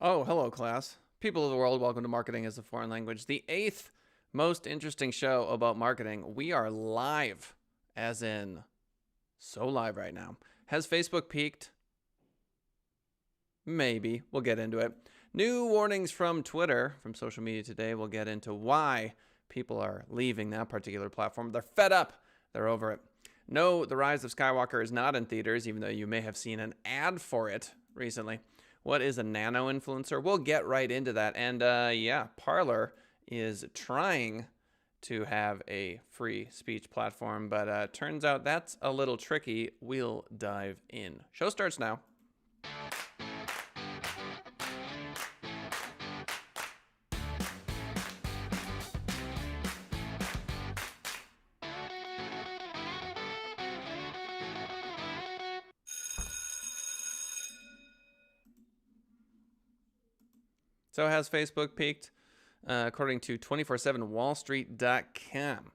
Oh, hello, class. People of the world, welcome to Marketing as a Foreign Language, the eighth most interesting show about marketing. We are live, as in so live right now. Has Facebook peaked? Maybe. We'll get into it. New warnings from Twitter, from social media today. We'll get into why people are leaving that particular platform. They're fed up. They're over it. No, The Rise of Skywalker is not in theaters, even though you may have seen an ad for it recently. What is a nano influencer? We'll get right into that. And yeah, Parler is trying to have a free speech platform, but turns out that's a little tricky. We'll dive in. Show starts now. So has Facebook peaked? According to 247wallstreet.com,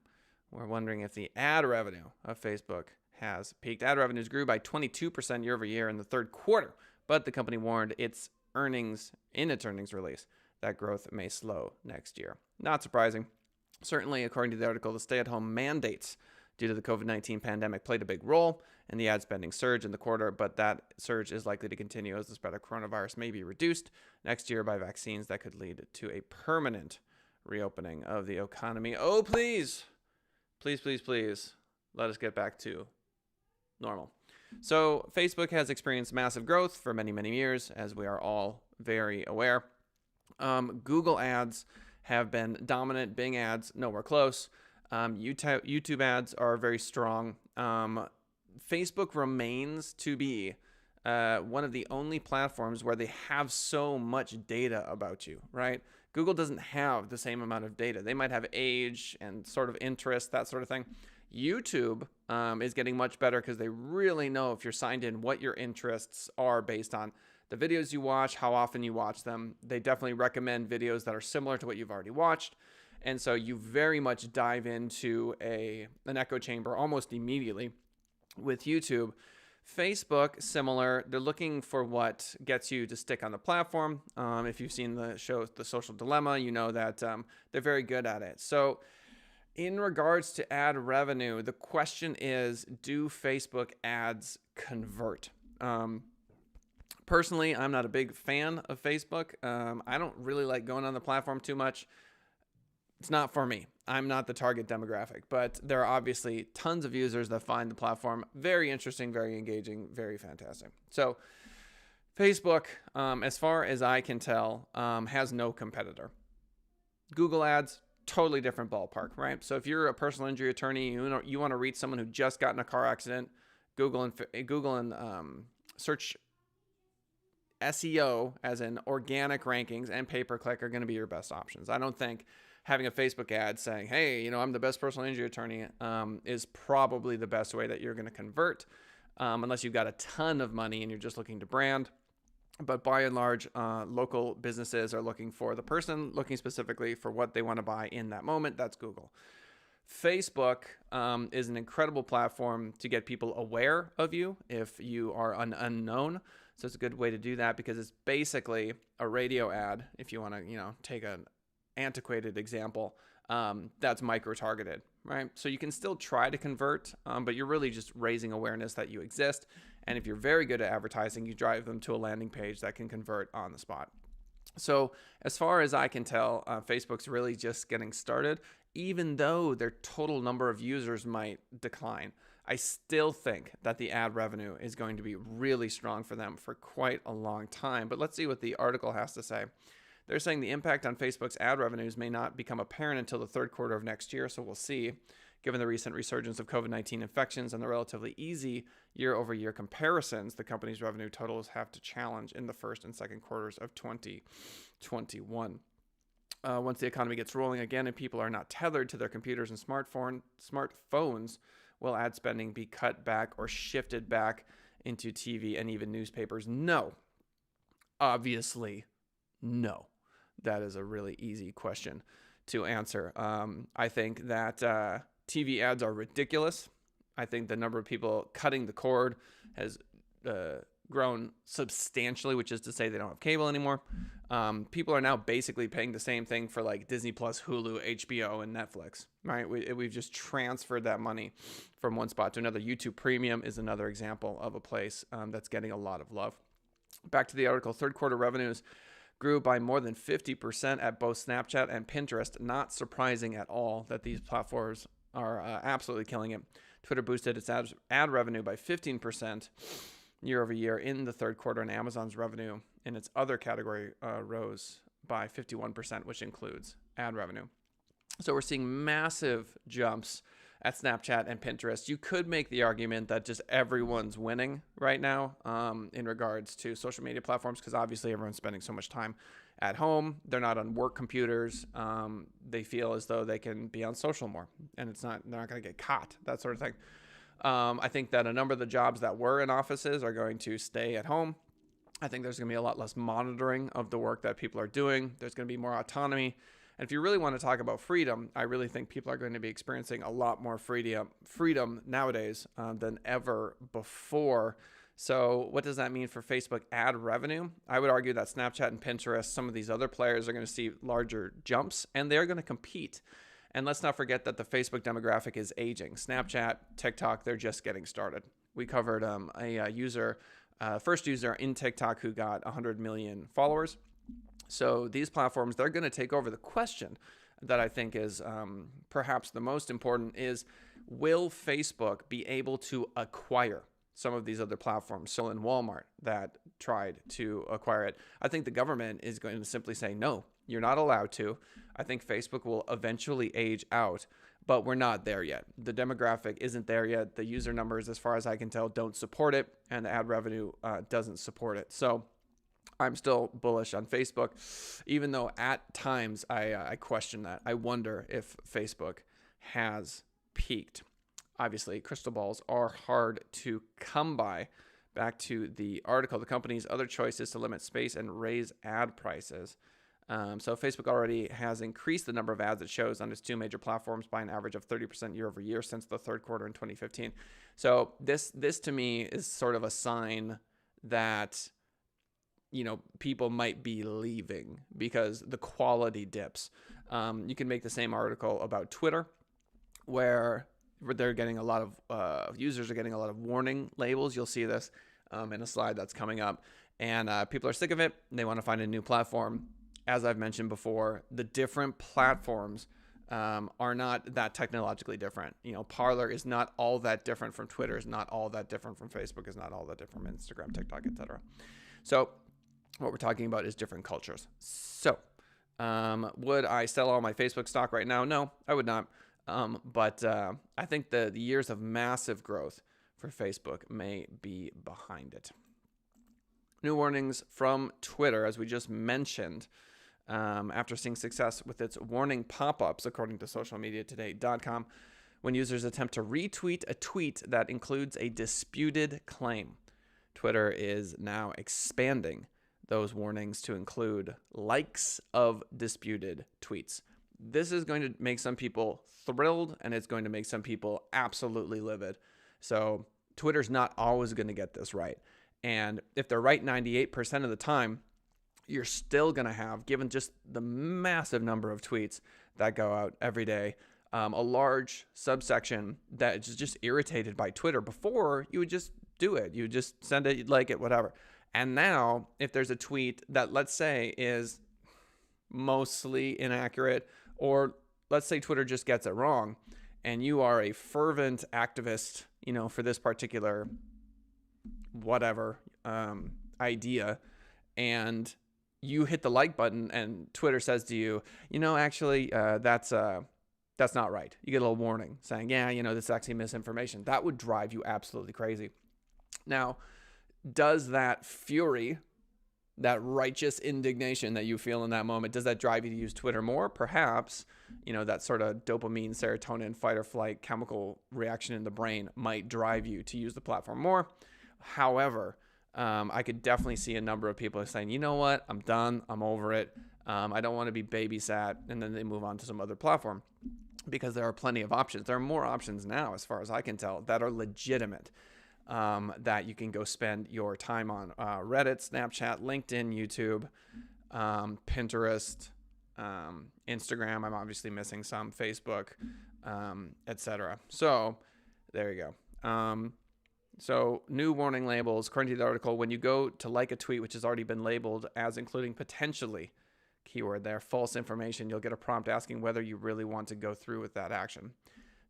we're wondering if the ad revenue of Facebook has peaked. Ad revenues grew by 22% year over year in the third quarter, but the company warned its earnings release that growth may slow next year. Not surprising. Certainly, according to the article, the stay-at-home mandates due to the COVID-19 pandemic played a big role in the ad spending surge in the quarter, but that surge is likely to continue as the spread of coronavirus may be reduced next year by vaccines that could lead to a permanent reopening of the economy. Oh, please, please, please, please, let us get back to normal. So Facebook has experienced massive growth for many, many years, as we are all very aware. Google ads have been dominant. Bing ads, nowhere close. YouTube ads are very strong. Facebook remains to be one of the only platforms where they have so much data about you, right? Google doesn't have the same amount of data. They might have age and sort of interest, that sort of thing. YouTube is getting much better because they really know if you're signed in, what your interests are based on the videos you watch, how often you watch them. They definitely recommend videos that are similar to what you've already watched. And so you very much dive into an echo chamber almost immediately. With YouTube, Facebook, similar. They're looking for what gets you to stick on the platform. If you've seen the show The Social Dilemma, you know that they're very good at it. So in regards to ad revenue, the question is, do Facebook ads convert? Personally, I'm not a big fan of Facebook. I don't really like going on the platform too much. It's not for me. I'm not the target demographic, but there are obviously tons of users that find the platform very interesting, very engaging, very fantastic. So Facebook, as far as I can tell, has no competitor. Google ads, totally different ballpark, right? So if you're a personal injury attorney, you want to reach someone who just got in a car accident, Google and search SEO, as in organic rankings, and pay-per-click are going to be your best options. I don't think having a Facebook ad saying, hey, I'm the best personal injury attorney, is probably the best way that you're going to convert, unless you've got a ton of money and you're just looking to brand. But by and large, local businesses are looking for the person looking specifically for what they want to buy in that moment. That's Google. Facebook is an incredible platform to get people aware of you if you are an unknown. So it's a good way to do that because it's basically a radio ad. If you want to, take an antiquated example, that's micro-targeted, right? So you can still try to convert, but you're really just raising awareness that you exist. And if you're very good at advertising, you drive them to a landing page that can convert on the spot. So as far as I can tell, Facebook's really just getting started. Even though their total number of users might decline, I still think that the ad revenue is going to be really strong for them for quite a long time. But let's see what the article has to say. They're saying the impact on Facebook's ad revenues may not become apparent until the third quarter of next year, so we'll see. Given the recent resurgence of COVID-19 infections and the relatively easy year-over-year comparisons, the company's revenue totals have to challenge in the first and second quarters of 2021. Once the economy gets rolling again and people are not tethered to their computers and smartphones, will ad spending be cut back or shifted back into TV and even newspapers? No. Obviously, no. That is a really easy question to answer. I think that TV ads are ridiculous. I think the number of people cutting the cord has grown substantially, which is to say they don't have cable anymore. People are now basically paying the same thing for like Disney Plus, Hulu, HBO, and Netflix, right? We've just transferred that money from one spot to another. YouTube Premium is another example of a place that's getting a lot of love. Back to the article, third quarter revenues grew by more than 50% at both Snapchat and Pinterest. Not surprising at all that these platforms are absolutely killing it. Twitter boosted its ad revenue by 15% year over year in the third quarter, and Amazon's revenue in its other category rose by 51%, which includes ad revenue. So we're seeing massive jumps at Snapchat and Pinterest. You could make the argument that just everyone's winning right now in regards to social media platforms, because obviously everyone's spending so much time at home. They're not on work computers. They feel as though they can be on social more, and they're not going to get caught, that sort of thing. I think that a number of the jobs that were in offices are going to stay at home. I think there's going to be a lot less monitoring of the work that people are doing. There's going to be more autonomy. And if you really want to talk about freedom, I really think people are going to be experiencing a lot more freedom nowadays than ever before. So what does that mean for Facebook ad revenue? I would argue that Snapchat and Pinterest, some of these other players, are going to see larger jumps, and they're going to compete. And let's not forget that the Facebook demographic is aging. Snapchat, TikTok, they're just getting started. We covered first user in TikTok who got 100 million followers. So these platforms, they're going to take over. The question that I think is perhaps the most important is, will Facebook be able to acquire some of these other platforms? So in Walmart that tried to acquire it, I think the government is going to simply say, no, you're not allowed to. I think Facebook will eventually age out, but we're not there yet. The demographic isn't there yet. The user numbers, as far as I can tell, don't support it, and the ad revenue doesn't support it. So I'm still bullish on Facebook, even though at times I question that. I wonder if Facebook has peaked. Obviously, crystal balls are hard to come by. Back to the article, the company's other choice is to limit space and raise ad prices. So Facebook already has increased the number of ads it shows on its two major platforms by an average of 30% year over year since the third quarter in 2015. So this to me is sort of a sign that people might be leaving because the quality dips. You can make the same article about Twitter, where they're getting a lot of users are getting a lot of warning labels. You'll see this in a slide that's coming up, and people are sick of it. They want to find a new platform. As I've mentioned before, the different platforms are not that technologically different. Parler is not all that different from Twitter, is not all that different from Facebook, is not all that different from Instagram, TikTok, etc. So what we're talking about is different cultures. So would I sell all my Facebook stock right now? No, I would not. But I think the years of massive growth for Facebook may be behind it. New warnings from Twitter, as we just mentioned, after seeing success with its warning pop-ups, according to socialmediatoday.com, when users attempt to retweet a tweet that includes a disputed claim. Twitter is now expanding those warnings to include likes of disputed tweets. This is going to make some people thrilled, and it's going to make some people absolutely livid. So Twitter's not always going to get this right. And if they're right 98% of the time, you're still going to have, given just the massive number of tweets that go out every day, a large subsection that is just irritated by Twitter. Before, you would just do it. You would just send it, you'd like it, whatever. And now, if there's a tweet that, let's say, is mostly inaccurate, or let's say Twitter just gets it wrong, and you are a fervent activist, for this particular whatever idea, and you hit the like button, and Twitter says to you, actually, that's not right. You get a little warning saying, this is actually misinformation. That would drive you absolutely crazy. Now, does that fury, that righteous indignation that you feel in that moment, does that drive you to use Twitter more? Perhaps, that sort of dopamine, serotonin, fight or flight chemical reaction in the brain might drive you to use the platform more. However, I could definitely see a number of people saying, you know what, I'm done, I'm over it. I don't want to be babysat, and then they move on to some other platform, because there are plenty of options. There are more options now, as far as I can tell, that are legitimate. That you can go spend your time on. Reddit, Snapchat, LinkedIn, YouTube, Pinterest, Instagram. I'm obviously missing some, Facebook, etc. So there you go. So new warning labels, according to the article, when you go to like a tweet which has already been labeled as including potentially, keyword there, false information, you'll get a prompt asking whether you really want to go through with that action.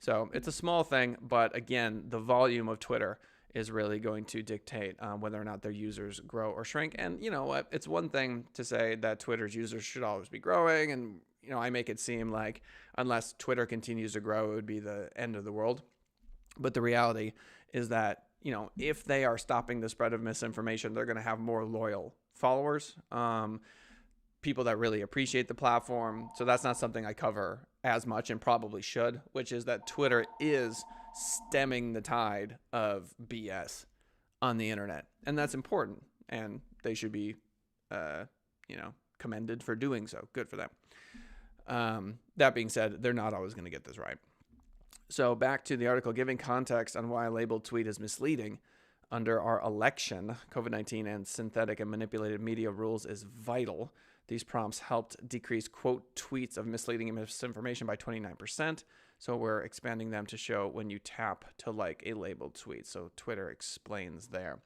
So it's a small thing, but again, the volume of Twitter is really going to dictate whether or not their users grow or shrink. And you know what? It's one thing to say that Twitter's users should always be growing. And, you know, I make it seem like unless Twitter continues to grow, it would be the end of the world. But the reality is that, you know, if they are stopping the spread of misinformation, they're going to have more loyal followers, people that really appreciate the platform. So that's not something I cover as much, and probably should, which is that Twitter is stemming the tide of BS on the internet. And that's important. And they should be, commended for doing so. Good for them. That being said, they're not always going to get this right. So back to the article, giving context on why a labeled tweet is misleading under our election, COVID-19 and synthetic and manipulated media rules is vital. These prompts helped decrease, quote, tweets of misleading and misinformation by 29%. So we're expanding them to show when you tap to like a labeled tweet. So Twitter explains there.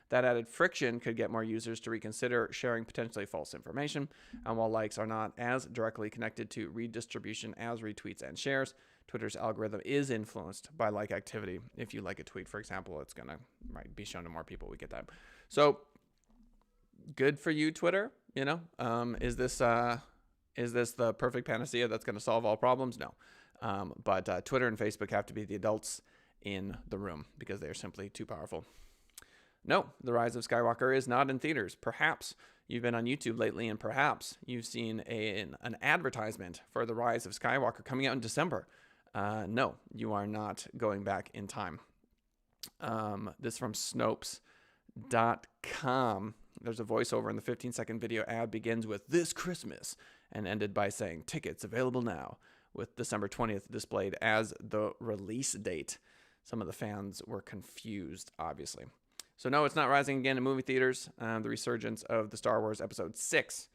That added friction could get more users to reconsider sharing potentially false information. And while likes are not as directly connected to redistribution as retweets and shares, Twitter's algorithm is influenced by like activity. If you like a tweet, for example, it's going to be shown to more people. We get that. So good for you, Twitter. You know, is this the perfect panacea that's going to solve all problems? No. But Twitter and Facebook have to be the adults in the room because they are simply too powerful. No, The Rise of Skywalker is not in theaters. Perhaps you've been on YouTube lately, and perhaps you've seen an advertisement for The Rise of Skywalker coming out in December. No, you are not going back in time. This from Snopes.com. There's a voiceover in the 15-second video ad begins with "This Christmas" and ended by saying "Tickets available now," with December 20th displayed as the release date. Some of the fans were confused, obviously. So no, it's not rising again in movie theaters. The resurgence of the Star Wars Episode 6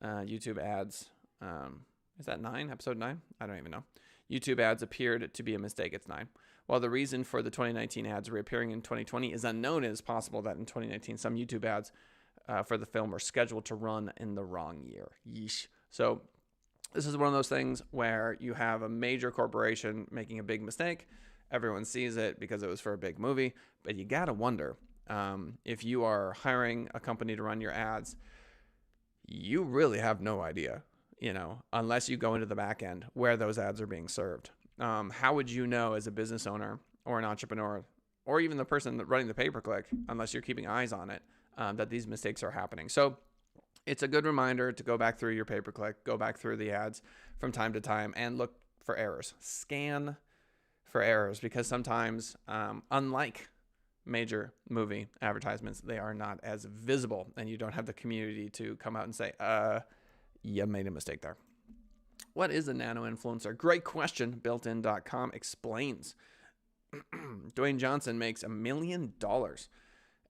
YouTube ads. Is that 9? Episode 9? I don't even know. YouTube ads appeared to be a mistake. It's 9. While the reason for the 2019 ads reappearing in 2020 is unknown, it is possible that in 2019 some YouTube ads for the film were scheduled to run in the wrong year. Yeesh. So this is one of those things where you have a major corporation making a big mistake. Everyone sees it because it was for a big movie, but you got to wonder if you are hiring a company to run your ads, you really have no idea, you know, unless you go into the back end where those ads are being served. How would you know as a business owner or an entrepreneur or even the person running the pay-per-click, unless you're keeping eyes on it, that these mistakes are happening? So it's a good reminder to go back through your pay-per-click, go back through the ads from time to time and look for errors. Scan for errors, because sometimes, unlike major movie advertisements, they are not as visible and you don't have the community to come out and say, you made a mistake there. What is a nano influencer? Great question. Builtin.com explains. Dwayne Johnson makes $1 million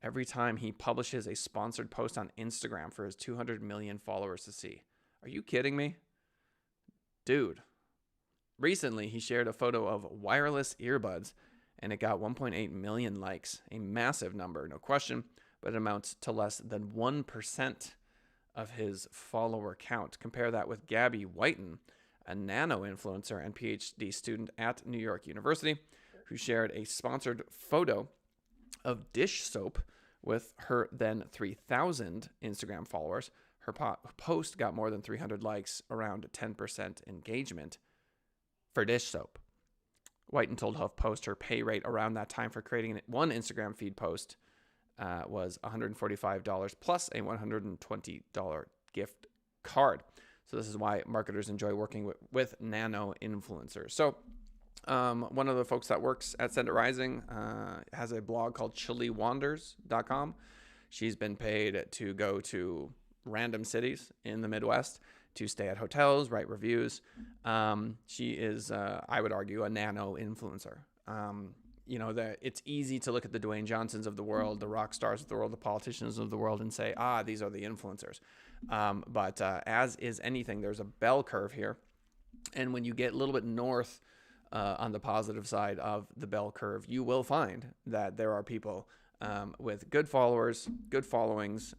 every time he publishes a sponsored post on Instagram for his 200 million followers to see. Are you kidding me? Dude. Recently, he shared a photo of wireless earbuds, and it got 1.8 million likes, a massive number, no question, but it amounts to less than 1% of his follower count. Compare that with Gabby Whiten, a nano influencer and PhD student at New York University, who shared a sponsored photo of dish soap with her then 3,000 Instagram followers. Her post got more than 300 likes, around 10% engagement for dish soap. Whiten told HuffPost her pay rate around that time for creating one Instagram feed post was $145 plus a $120 gift card. So this is why marketers enjoy working with nano influencers. So one of the folks that works at Send It Rising has a blog called chiliwanders.com. She's been paid to go to random cities in the Midwest to stay at hotels, write reviews. She is, I would argue, a nano influencer. that it's easy to look at the Dwayne Johnsons of the world, the rock stars of the world, the politicians of the world, and say, these are the influencers. But as is anything, there's a bell curve here. And when you get a little bit north on the positive side of the bell curve, you will find that there are people with good followers, good followings,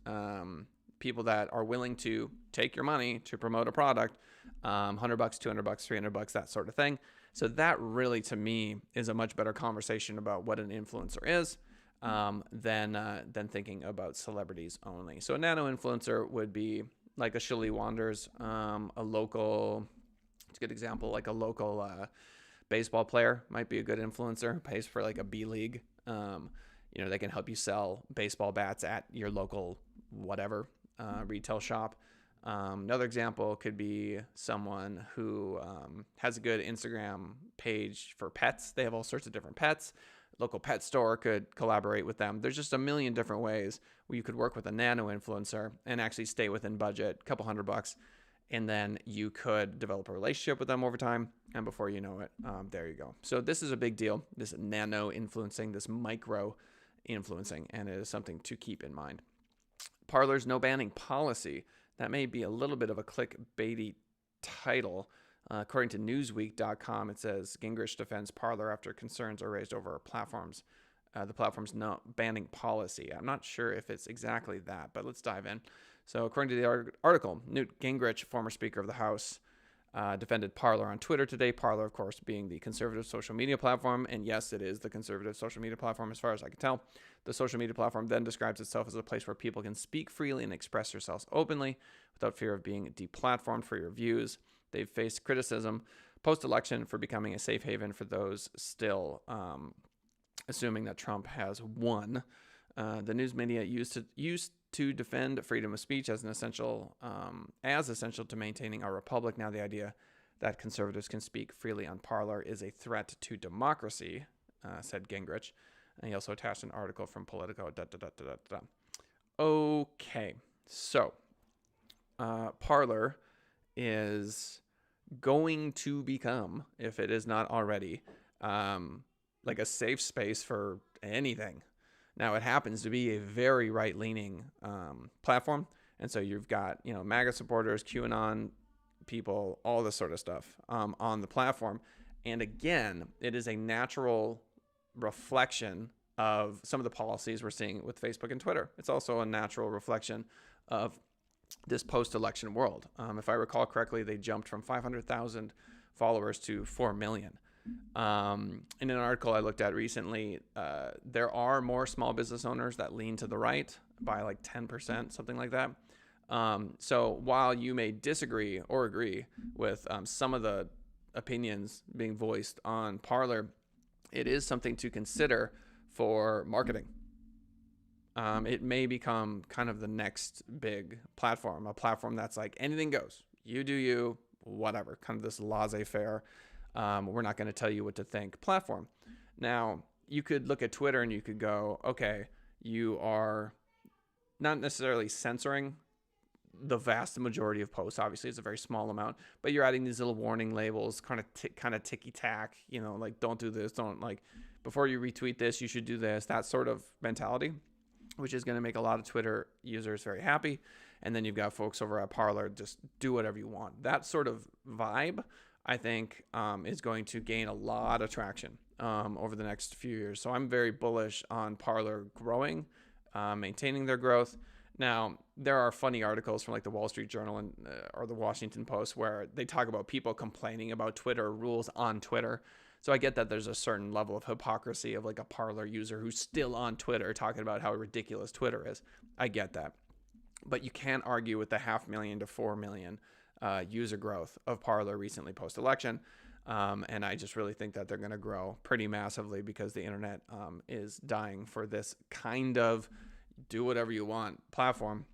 people that are willing to take your money to promote a product, $100, $200, $300, that sort of thing. So that really, to me, is a much better conversation about what an influencer is than thinking about celebrities only. So a nano influencer would be like a Shirley Wanders, a local, it's a good example, like a local baseball player might be a good influencer, pays for like a B league. They can help you sell baseball bats at your local whatever retail shop. Another example could be someone who has a good Instagram page for pets. They have all sorts of different pets. Local pet store could collaborate with them. There's just a million different ways where you could work with a nano influencer and actually stay within budget, a couple $100, and then you could develop a relationship with them over time. And before you know it, there you go. So this is a big deal, this nano influencing, this micro influencing, and it is something to keep in mind. Parler's no banning policy. That may be a little bit of a clickbaity title. According to Newsweek.com, it says Gingrich defends Parler after concerns are raised over the platform's no banning policy. I'm not sure if it's exactly that, but let's dive in. So according to the article, Newt Gingrich, former Speaker of the House, defended Parler on Twitter today. Parler, of course, being the conservative social media platform. And yes, it is the conservative social media platform as far as I can tell. The social media platform then describes itself as a place where people can speak freely and express themselves openly without fear of being deplatformed for your views. They've faced criticism post-election for becoming a safe haven for those still assuming that Trump has won. The news media used to defend freedom of speech as essential to maintaining our republic. Now the idea that conservatives can speak freely on Parler is a threat to democracy, said Gingrich. And he also attached an article from Politico. Okay, so Parler is going to become, if it is not already, like a safe space for anything. Now, it happens to be a very right-leaning platform, and so you've got MAGA supporters, QAnon people, all this sort of stuff on the platform. And again, it is a natural reflection of some of the policies we're seeing with Facebook and Twitter. It's also a natural reflection of this post-election world. If I recall correctly, they jumped from 500,000 followers to 4 million. In an article I looked at recently, there are more small business owners that lean to the right by like 10%, something like that. So while you may disagree or agree with some of the opinions being voiced on Parler, it is something to consider for marketing. It may become kind of the next big platform, a platform that's like anything goes. You do you, whatever, kind of this laissez-faire. We're not going to tell you what to think platform. Now, you could look at Twitter and you could go, okay, you are not necessarily censoring the vast majority of posts. Obviously, it's a very small amount, but you're adding these little warning labels, kind of ticky-tack, like don't do this, don't like, before you retweet this, you should do this, that sort of mentality, which is going to make a lot of Twitter users very happy. And then you've got folks over at Parler, just do whatever you want. That sort of vibe, I think, is going to gain a lot of traction over the next few years. So I'm very bullish on Parler growing, maintaining their growth. Now, there are funny articles from like the Wall Street Journal and or the Washington Post where they talk about people complaining about Twitter rules on Twitter. So I get that there's a certain level of hypocrisy of like a Parler user who's still on Twitter talking about how ridiculous Twitter is. I get that. But you can't argue with the 500,000 to 4 million user growth of Parler recently post-election. And I just really think that they're going to grow pretty massively because the internet is dying for this kind of do whatever you want platform,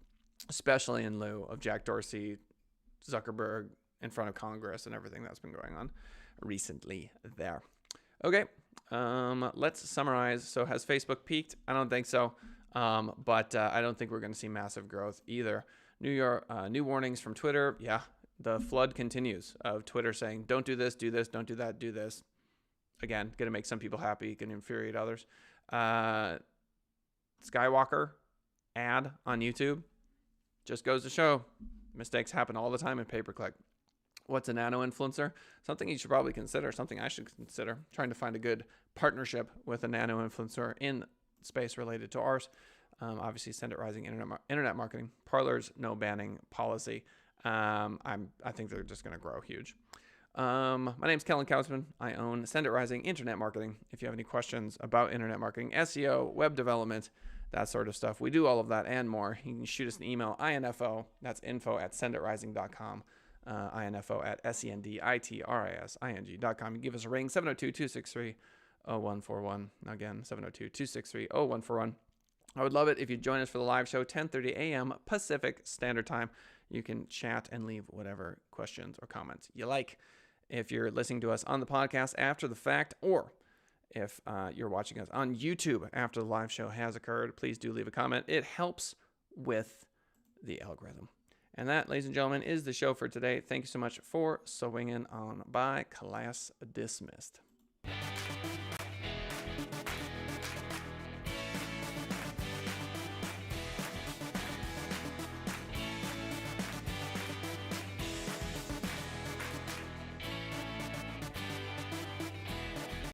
especially in lieu of Jack Dorsey, Zuckerberg in front of Congress and everything that's been going on recently there. Okay, let's summarize. So has Facebook peaked? I don't think so, but I don't think we're going to see massive growth either. New warnings from Twitter. Yeah, the flood continues of Twitter saying, don't do this, don't do that, do this. again, going to make some people happy, can infuriate others. Skywalker ad on YouTube just goes to show mistakes happen all the time in pay-per-click. What's a nano influencer? Something you should probably consider, something I should consider, trying to find a good partnership with a nano influencer in space related to ours. Obviously, Send It Rising internet marketing. Parler's no banning policy. I think they're just going to grow huge. My name's Kellen Kausman. I own Send It Rising Internet Marketing. If you have any questions about internet marketing, SEO, web development, that sort of stuff, we do all of that and more. You can shoot us an email, info, that's info@senditrising.com, info@senditrising.com. You give us a ring, 702-263-0141. Again, 702-263-0141. I would love it if you join us for the live show, 10:30 a.m. Pacific Standard Time. You can chat and leave whatever questions or comments you like. If you're listening to us on the podcast after the fact, or if you're watching us on YouTube after the live show has occurred, please do leave a comment. It helps with the algorithm. And that, ladies and gentlemen, is the show for today. Thank you so much for swinging on by. Class dismissed.